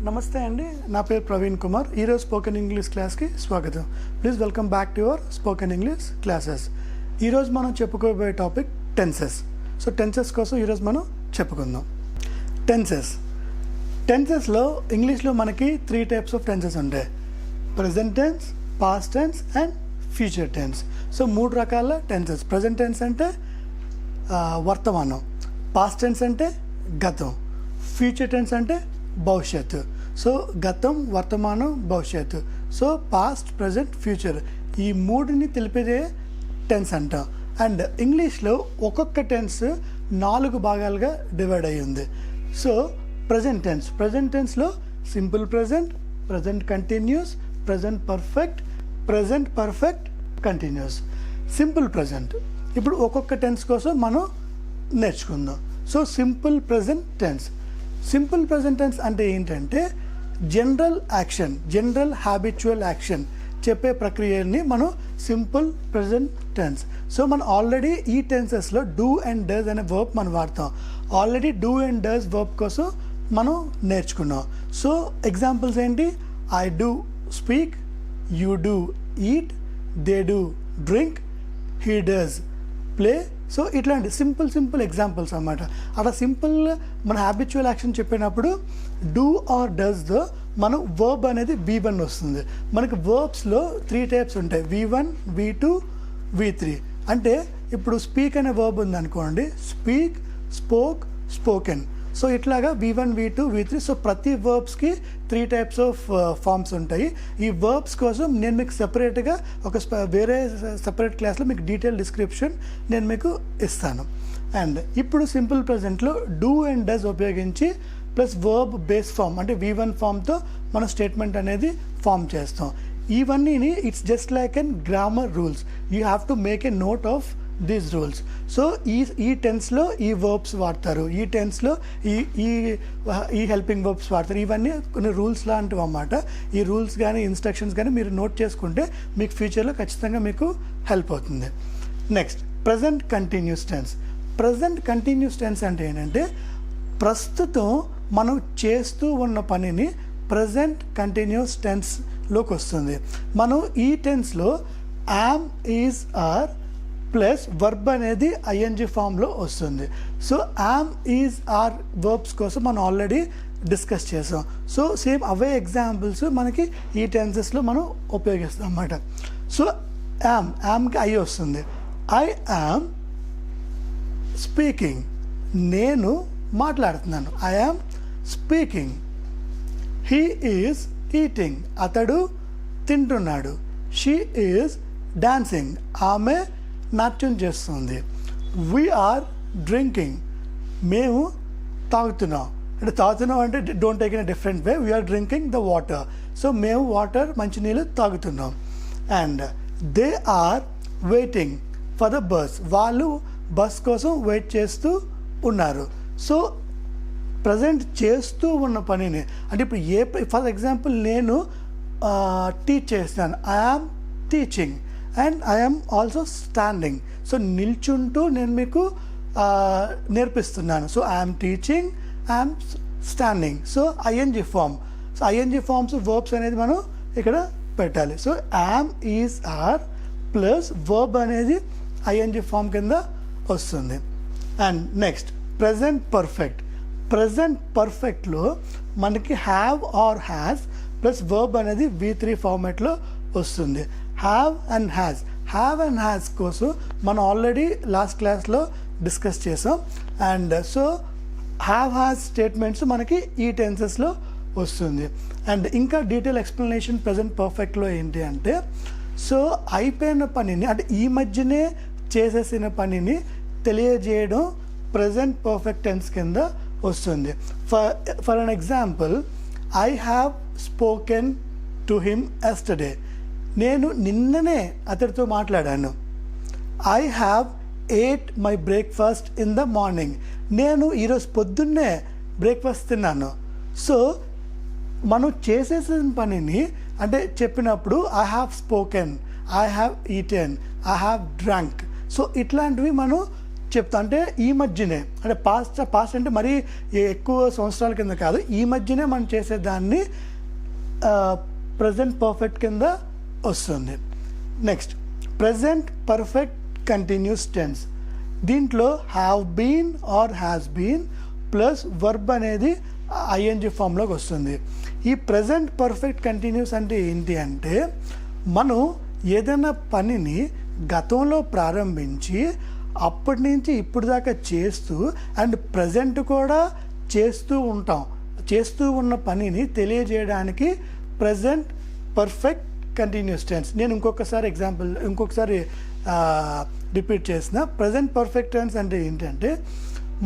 నమస్తే అండి, నా పేరు ప్రవీణ్ కుమార్. ఈరోజు స్పోకెన్ ఇంగ్లీష్ క్లాస్కి స్వాగతం. Please welcome back to your spoken English classes. ఈరోజు మనం చెప్పుకోబోయే టాపిక్ టెన్సెస్. సో టెన్సెస్ కోసం ఈరోజు మనం చెప్పుకుందాం. టెన్సెస్లో ఇంగ్లీష్లో మనకి 3 టైప్స్ ఆఫ్ టెన్సెస్ ఉంటాయి: present tense, past tense and future tense. So 3 రకాల టెన్సెస్. ప్రజెంట్ టెన్స్ అంటే వర్తమానం, పాస్ట్ టెన్స్ అంటే గతం, ఫ్యూచర్ టెన్స్ అంటే భవిష్యత్తు. సో గతం, వర్తమానం, భవిష్యత్తు. సో పాస్ట్, ప్రజెంట్, ఫ్యూచర్, ఈ 3ని తెలిపేదే టెన్స్ అంటాం. అండ్ ఇంగ్లీష్లో ఒక్కొక్క టెన్స్ 4 భాగాలుగా డివైడ్ అయ్యి ఉంది. సో ప్రజెంట్ టెన్స్లో simple present, present continuous, present perfect continuous. Simple present ఇప్పుడు ఒక్కొక్క టెన్స్ కోసం మనం నేర్చుకుందాం. సో సింపుల్ ప్రజెంట్ టెన్స్ అంటే ఏంటంటే జనరల్ హ్యాబిచువల్ యాక్షన్ చెప్పే ప్రక్రియని మనం సింపుల్ ప్రజెంట్ టెన్స్. సో మనం ఆల్రెడీ ఈ టెన్సెస్లో డూ అండ్ డస్ అనే వర్బ్ మనం వాడతాం. Already do and does verb కోసం మనం నేర్చుకున్నాం. సో ఎగ్జాంపుల్స్ ఏంటి? I do speak, you do eat, they do drink, he does play. So ఇట్లాంటి సింపుల్ ఎగ్జాంపుల్స్ అన్నమాట. అలా సింపుల్ మన హ్యాబిచువల్ యాక్షన్ చెప్పినప్పుడు డూ ఆర్ డస్లో మనం వర్బ్ అనేది V1 వస్తుంది. మనకి వర్బ్స్లో 3 టైప్స్ ఉంటాయి: V1, V2, V3. అంటే ఇప్పుడు స్పీక్ అనే వర్బ్ ఉందనుకోండి, స్పీక్, స్పోక్, స్పోకెన్. సో ఇట్లాగా V1, V2, V3. సో ప్రతి వర్బ్స్కి 3 టైప్స్ ఆఫ్ ఫార్మ్స్ ఉంటాయి. ఈ వర్బ్స్ కోసం నేను మీకు సెపరేట్గా వేరే సెపరేట్ క్లాస్లో మీకు డీటెయిల్ డిస్క్రిప్షన్ నేను మీకు ఇస్తాను. అండ్ ఇప్పుడు సింపుల్ ప్రజెంట్లో డూ అండ్ డస్ ఉపయోగించి ప్లస్ వర్బ్ బేస్ ఫామ్ అంటే V1 ఫామ్తో మన స్టేట్మెంట్ అనేది ఫామ్ చేస్తాం. ఇవన్నీ it's just like and grammar rules. You have to make a note of these rules. So ఈ టెన్స్లో ఈ వర్బ్స్ వాడతారు, ఈ టెన్స్లో ఈ హెల్పింగ్ వర్బ్స్ వాడతారు. ఇవన్నీ కొన్ని రూల్స్ లాంటివి అన్నమాట. ఈ రూల్స్ కానీ ఇన్స్ట్రక్షన్స్ కానీ మీరు నోట్ చేసుకుంటే మీకు ఫ్యూచర్లో ఖచ్చితంగా మీకు హెల్ప్ అవుతుంది. నెక్స్ట్ ప్రజెంట్ కంటిన్యూస్ టెన్స్ అంటే ఏంటంటే ప్రస్తుతం మనం చేస్తూ ఉన్న పనిని ప్రజెంట్ కంటిన్యూస్ టెన్స్లోకి వస్తుంది. మనం ఈ టెన్స్లో am, is, are plus verb అనేది ING ఫామ్లో వస్తుంది. So am, is, are verbs కోసం మనం ఆల్రెడీ డిస్కస్ చేసాం. సో సేమ్ అవే ఎగ్జాంపుల్స్ మనకి ఈ టెన్సెస్లో మనం ఉపయోగిస్తాం అన్నమాట. సో యామ్కి ఐ వస్తుంది. ఐ యామ్ స్పీకింగ్, నేను మాట్లాడుతున్నాను. I am speaking. He is eating, అతడు తింటున్నాడు. షీ ఈజ్ డాన్సింగ్, ఆమె నాట్యం చేస్తుంది. వీఆర్ డ్రింకింగ్, మేము తాగుతున్నాం. అంటే don't take in a different way. We are drinking the water. So మేము మంచినీళ్ళు తాగుతున్నాం. And they are waiting for the bus, వాళ్ళు బస్ కోసం వెయిట్ చేస్తూ ఉన్నారు. సో ప్రజెంట్ చేస్తూ ఉన్న పనిని అంటే ఇప్పుడు ఫర్ ఎగ్జాంపుల్ నేను టీచ్ చేస్తాను. I am teaching and I am also standing. So నిల్చుంటూ నేను మీకు నేర్పిస్తున్నాను. So I am teaching, I am standing. So ING form. So ING forms verbs అనేది మనం ఇక్కడ పెట్టాలి. So am, is, are plus verb అనేది ING ఫామ్ కింద వస్తుంది. అండ్ నెక్స్ట్ ప్రజెంట్ పర్ఫెక్ట్లో మనకి have or has plus verb అనేది V3 ఫార్మాట్లో వస్తుంది. హ్యావ్ అండ్ హ్యాస్ కోసం మనం ఆల్రెడీ లాస్ట్ క్లాస్లో డిస్కస్ చేసాం. అండ్ సో హ్యాస్ స్టేట్మెంట్స్ మనకి ఈ టెన్సెస్లో వస్తుంది. అండ్ ఇంకా డీటెయిల్ ఎక్స్ప్లెనేషన్ ప్రజెంట్ పర్ఫెక్ట్లో ఏంటి అంటే, సో అయిపోయిన పనిని అంటే ఈ మధ్యనే చేసేసిన పనిని తెలియజేయడం ప్రజెంట్ పర్ఫెక్ట్ టెన్స్ కింద వస్తుంది. For an example, I have spoken to him yesterday, నేను నిన్ననే అతడితో మాట్లాడాను. I have ate my breakfast in the morning, నేను ఈరోజు పొద్దున్నే బ్రేక్ఫాస్ట్ తిన్నాను. సో మనం చేసేసిన పనిని అంటే చెప్పినప్పుడు I have spoken, I have eaten, I have drunk. So ఇట్లాంటివి మనం చెప్తా. అంటే ఈ మధ్యనే, అంటే పాస్ట్ అంటే మరీ ఎక్కువ సంవత్సరాల కింద కాదు, ఈ మధ్యనే మనం చేసేదాన్ని ప్రజెంట్ పర్ఫెక్ట్ కింద వస్తుంది. Next present perfect continuous tense. దీంట్లో have been or has been plus verb అనేది ఐఎన్జి ఫామ్లోకి వస్తుంది. ఈ ప్రజెంట్ పర్ఫెక్ట్ కంటిన్యూస్ అంటే ఏంటి అంటే, మనం ఏదైనా పనిని గతంలో ప్రారంభించి అప్పటి నుంచి ఇప్పుడు దాకా చేస్తూ అండ్ ప్రజెంట్ కూడా చేస్తూ ఉన్న పనిని తెలియజేయడానికి ప్రజెంట్ పర్ఫెక్ట్ కంటిన్యూస్ టెన్స్. నేను ఇంకొకసారి రిపీట్ చేసిన. ప్రజెంట్ పర్ఫెక్ట్ టెన్స్ అంటే ఏంటంటే,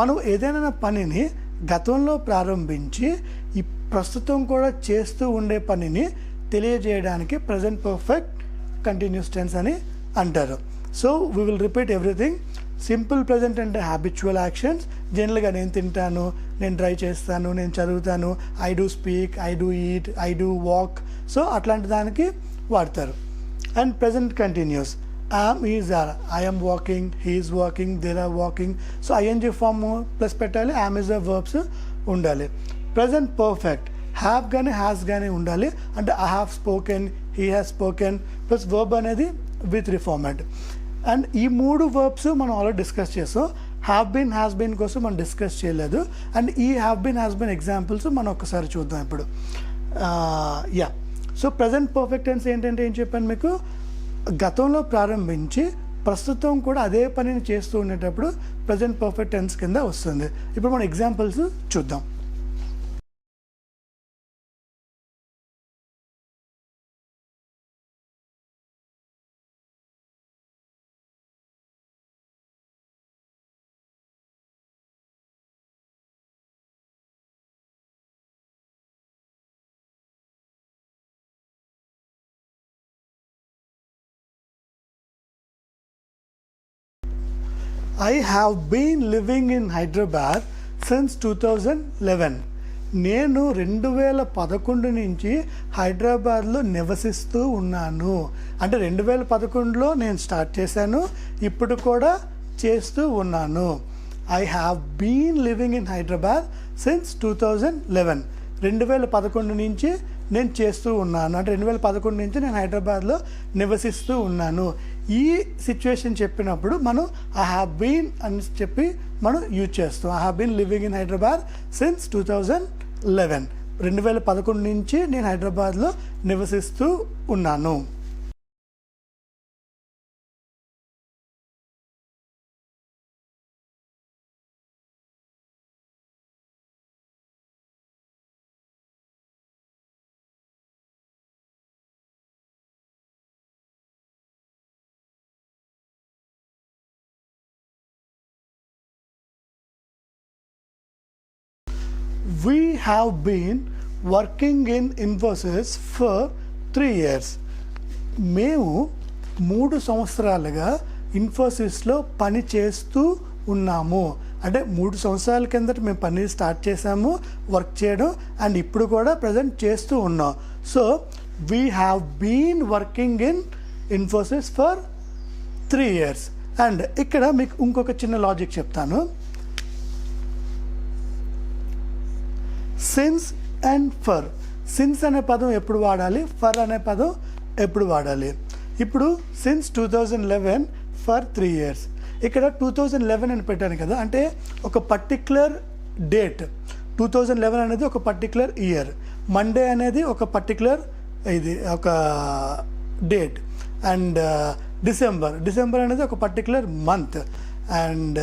మనం ఏదైనా పనిని గతంలో ప్రారంభించి ఈ ప్రస్తుతం కూడా చేస్తూ ఉండే పనిని తెలియజేయడానికి ప్రజెంట్ పర్ఫెక్ట్ కంటిన్యూస్ టెన్స్ అని అంటారు. So we will repeat everything. Simple present అంటే హ్యాబిచువల్ యాక్షన్స్. జనరల్గా నేను తింటాను, నేను డ్రైవ్ చేస్తాను, నేను చదువుతాను, I do speak, I do eat, I do walk. So అట్లాంటి దానికి వాడతారు. And present continuous am, is, are. I am walking, he is walking, they are walking. So ING form plus పెట్టాలి, am is వర్బ్స్ ఉండాలి. Present perfect have కానీ has కానీ ఉండాలి. అంటే I have spoken, he has spoken plus verb అనేది with reformat. And ఈ 3 verbs మనం already discuss చేసాం. హ్యావ్ బీన్ హ్యాస్ బీన్ కోసం మనం డిస్కస్ చేయలేదు. అండ్ ఈ have been has been examples మనం ఒకసారి చూద్దాం ఇప్పుడు. సో ప్రజెంట్ పర్ఫెక్ట్ టెన్స్ ఏంటంటే ఏం చెప్పాను మీకు, గతంలో ప్రారంభించి ప్రస్తుతం కూడా అదే పనిని చేస్తూ ఉండేటప్పుడు ప్రజెంట్ పర్ఫెక్ట్ టెన్స్ కింద వస్తుంది. ఇప్పుడు మనం ఎగ్జాంపుల్స్ చూద్దాం. I have been living in Hyderabad since 2011. నేను 2011 నుంచి హైదరాబాద్లో నివసిస్తూ ఉన్నాను. అంటే 2011లో నేను స్టార్ట్ చేశాను, ఇప్పుడు కూడా చేస్తూ ఉన్నాను. I have been living in Hyderabad since 2011. 2011 నుంచి నేను చేస్తూ ఉన్నాను. అంటే 2011 నుంచి నేను హైదరాబాద్లో నివసిస్తూ ఉన్నాను. ఈ సిచ్యువేషన్ చెప్పినప్పుడు మనం ఐ హ్యావ్ బీన్ అని చెప్పి మనం యూజ్ చేస్తాం. I have been living in Hyderabad since 2011. 2011 నుంచి నేను హైదరాబాద్లో నివసిస్తూ ఉన్నాను. We have been working in Infosys for 3 years. మేము 3 సంవత్సరాలుగా ఇన్ఫోసిస్లో పని చేస్తూ ఉన్నాము. అంటే 3 సంవత్సరాల కిందట మేము పని స్టార్ట్ చేసాము, వర్క్ చేయడం, అండ్ ఇప్పుడు కూడా ప్రజెంట్ చేస్తూ ఉన్నాం. So we have been working in Infosys for 3 years. అండ్ ఇక్కడ మీకు ఇంకొక చిన్న లాజిక్ చెప్తాను. Since and for. సిన్స్ అనే పదం ఎప్పుడు వాడాలి, ఫర్ అనే పదం ఎప్పుడు వాడాలి? ఇప్పుడు సిన్స్ 2011 ఫర్ 3 years. ఇక్కడ 2011 అని పెట్టాను కదా, అంటే ఒక పర్టిక్యులర్ డేట్. 2011 అనేది ఒక పర్టిక్యులర్ ఇయర్. మండే అనేది ఒక పర్టిక్యులర్ ఒక డేట్. అండ్ డిసెంబర్ అనేది ఒక పర్టిక్యులర్ మంత్. అండ్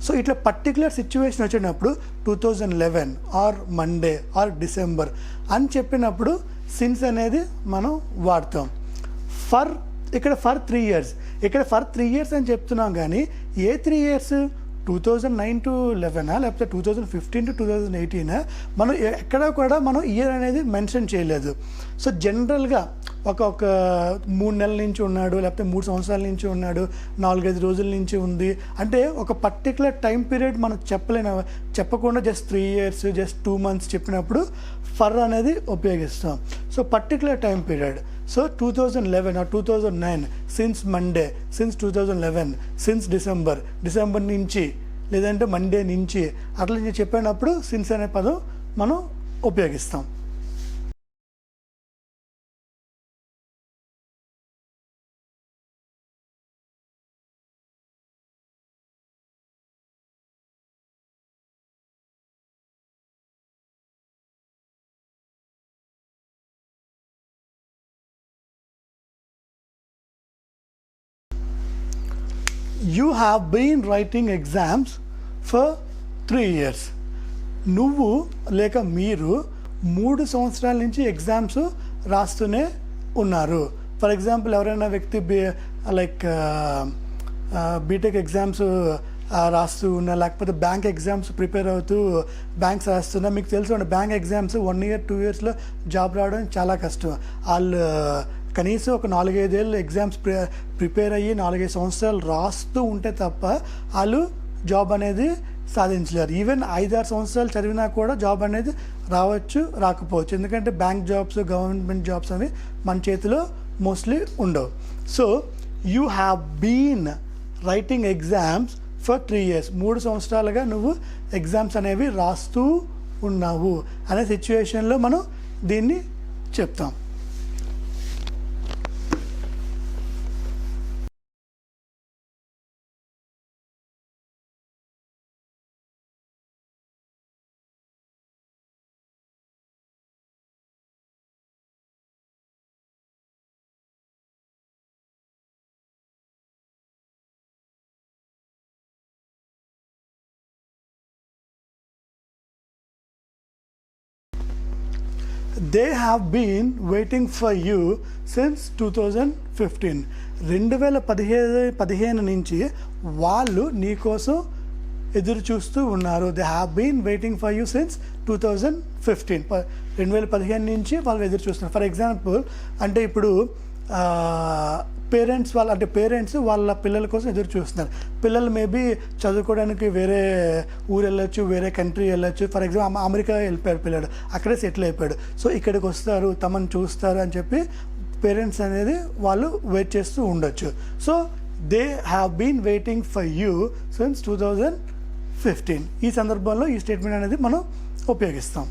సో ఇట్లా పర్టికులర్ సిచ్యువేషన్ వచ్చినప్పుడు 2011 ఆర్ మండే ఆర్ డిసెంబర్ అని చెప్పినప్పుడు సిన్స్ అనేది మనం వాడతాం. ఇక్కడ ఫర్ 3 years, ఇక్కడ ఫర్ 3 years అని చెప్తున్నాం, కానీ ఏ 3 years? 2009 to 11 లేకపోతే 2015 to 2018 మనం ఎక్కడ కూడా మనం ఇయర్ అనేది మెన్షన్ చేయలేదు. సో జనరల్గా ఒక 3 నెలల నుంచి ఉన్నాడు, లేకపోతే 3 సంవత్సరాల నుంచి ఉన్నాడు, 4-5 రోజుల నుంచి ఉంది అంటే ఒక పర్టికులర్ టైం పీరియడ్ మనం చెప్పకుండా జస్ట్ 3 years, జస్ట్ 2 months చెప్పినప్పుడు ఫర్ అనేది ఉపయోగిస్తాం. So particular time period. So 2011 or 2009, since Monday, since 2011, since December నుంచి లేదంటే మండే నుంచి అట్లా నేను చెప్పినప్పుడు సిన్స్ అనే పదం మనం ఉపయోగిస్తాం. You have been writing exams for 3 years. నువ్వు లేక మీరు 3 సంవత్సరాల నుంచి ఎగ్జామ్స్ రాస్తూనే ఉన్నారు. ఫర్ ఎగ్జాంపుల్ ఎవరైనా వ్యక్తి లైక్ బీటెక్ ఎగ్జామ్స్ రాస్తూ ఉన్నా, లేకపోతే బ్యాంక్ ఎగ్జామ్స్ ప్రిపేర్ అవుతూ బ్యాంక్స్ రాస్తున్నా, మీకు తెలుసు బ్యాంక్ ఎగ్జామ్స్ 1 year 2 yearsలో జాబ్ రావడం చాలా కష్టం. వాళ్ళు కనీసం ఒక 4-5 ఏళ్ళు ఎగ్జామ్స్ ప్రిపేర్ అయ్యి 4-5 సంవత్సరాలు రాస్తూ ఉంటే తప్ప వాళ్ళు జాబ్ అనేది సాధించలేరు. ఈవెన్ 5-6 సంవత్సరాలు చదివినా కూడా జాబ్ అనేది రావచ్చు, రాకపోవచ్చు. ఎందుకంటే బ్యాంక్ జాబ్స్, గవర్నమెంట్ జాబ్స్ అనేవి మన చేతిలో మోస్ట్లీ ఉండవు. So you have been writing exams for 3 years. 3 సంవత్సరాలుగా నువ్వు ఎగ్జామ్స్ అనేవి రాస్తూ ఉన్నావు అనే సిచ్యువేషన్లో మనం దీన్ని చెప్తాం. They have been waiting for you since 2015. 2015 నుంచి వాళ్ళు నీకోసం ఎదురు చూస్తూ ఉన్నారు. They have been waiting for you since 2015. 2015 నుంచి వాళ్ళు ఎదురు చూస్తున్నారు. ఫర్ ఎగ్జాంపుల్ అంటే ఇప్పుడు పేరెంట్స్ వాళ్ళ పిల్లల కోసం ఎదురు చూస్తున్నారు. పిల్లలు మేబీ చదువుకోవడానికి వేరే ఊరు వెళ్ళొచ్చు, వేరే కంట్రీ వెళ్ళొచ్చు. ఫర్ ఎగ్జాంపుల్ అమెరికా వెళ్ళిపోయాడు పిల్లడు, అక్కడే సెటిల్ అయిపోయాడు. సో ఇక్కడికి వస్తారు, తమను చూస్తారు అని చెప్పి పేరెంట్స్ అనేది వాళ్ళు వెయిట్ చేస్తూ ఉండొచ్చు. So they have been waiting for you since 2015. ఈ సందర్భంలో ఈ స్టేట్మెంట్ అనేది మనం ఉపయోగిస్తాం.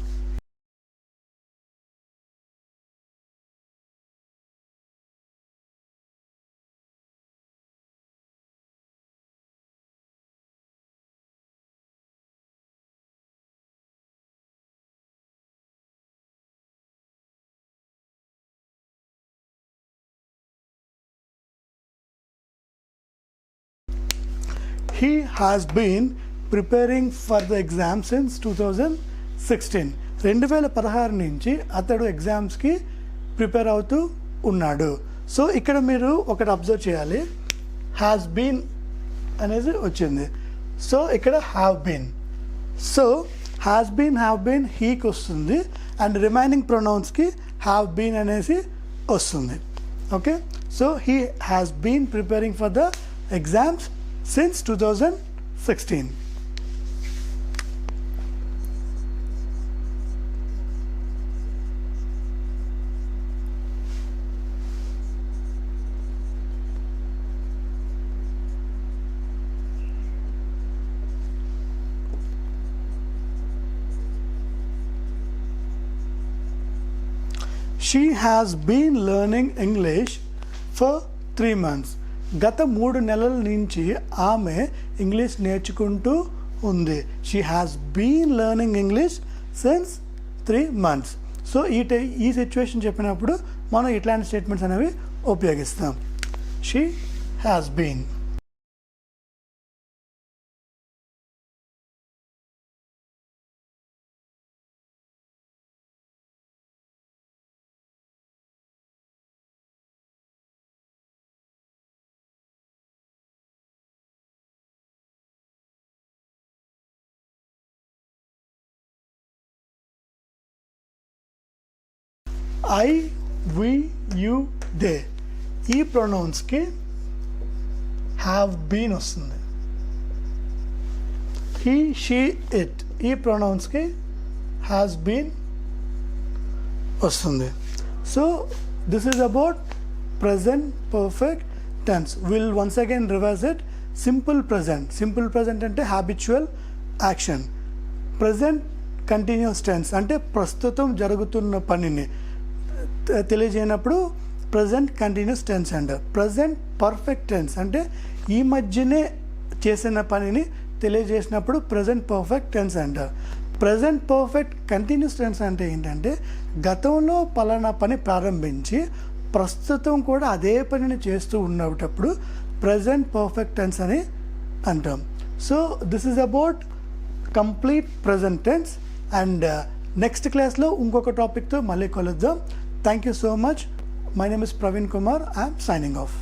He has been preparing for the exam since 2016. 2016 నుంచి అతడు ఎగ్జామ్స్కి ప్రిపేర్ అవుతూ ఉన్నాడు. సో ఇక్కడ మీరు ఒకటి అబ్జర్వ్ చేయాలి, హ్యాస్ బీన్ అనేది వచ్చింది. సో ఇక్కడ have been. So has been హీకి వస్తుంది అండ్ రిమైనింగ్ ప్రొనౌన్స్కి హ్యావ్ బీన్ అనేసి వస్తుంది. Okay, so he has been preparing for the exams since 2016. She has been learning English for 3 months. గత 3 నెలల నుంచి ఆమె ఇంగ్లీష్ నేర్చుకుంటూ ఉంది. She has been learning English since 3 months. So ఈ సిచ్యువేషన్ చెప్పినప్పుడు మనం ఇట్లాంటి స్టేట్మెంట్స్ అనేవి ఉపయోగిస్తాం. She has been. I, we, you, they ఈ ప్రొనౌన్స్కి హ్యావ్ బీన్ వస్తుంది. హీ, షీ, ఇట్ ఈ ప్రొనౌన్స్కి హ్యాస్ బీన్ వస్తుంది. So this is about present perfect tense. We'll once again revise it. Simple present అంటే habitual action. Present continuous tense అంటే ప్రస్తుతం జరుగుతున్న పనిని తెలియజేయనప్పుడు present continuous tense and present perfect tense అంటే ఈ మధ్యనే చేసిన పనిని తెలియజేసినప్పుడు ప్రజెంట్ పర్ఫెక్ట్ టెన్స్ అంటారు. ప్రజెంట్ పర్ఫెక్ట్ కంటిన్యూస్ టెన్స్ అంటే ఏంటంటే గతంలో పలానా పని ప్రారంభించి ప్రస్తుతం కూడా అదే పనిని చేస్తూ ఉన్నప్పుడు ప్రజెంట్ పర్ఫెక్ట్ టెన్స్ అని అంటాం. So this is about complete present tense and next క్లాస్లో ఇంకొక టాపిక్తో మళ్ళీ కలుద్దాం. Thank you so much. My name is Praveen Kumar. I'm signing of.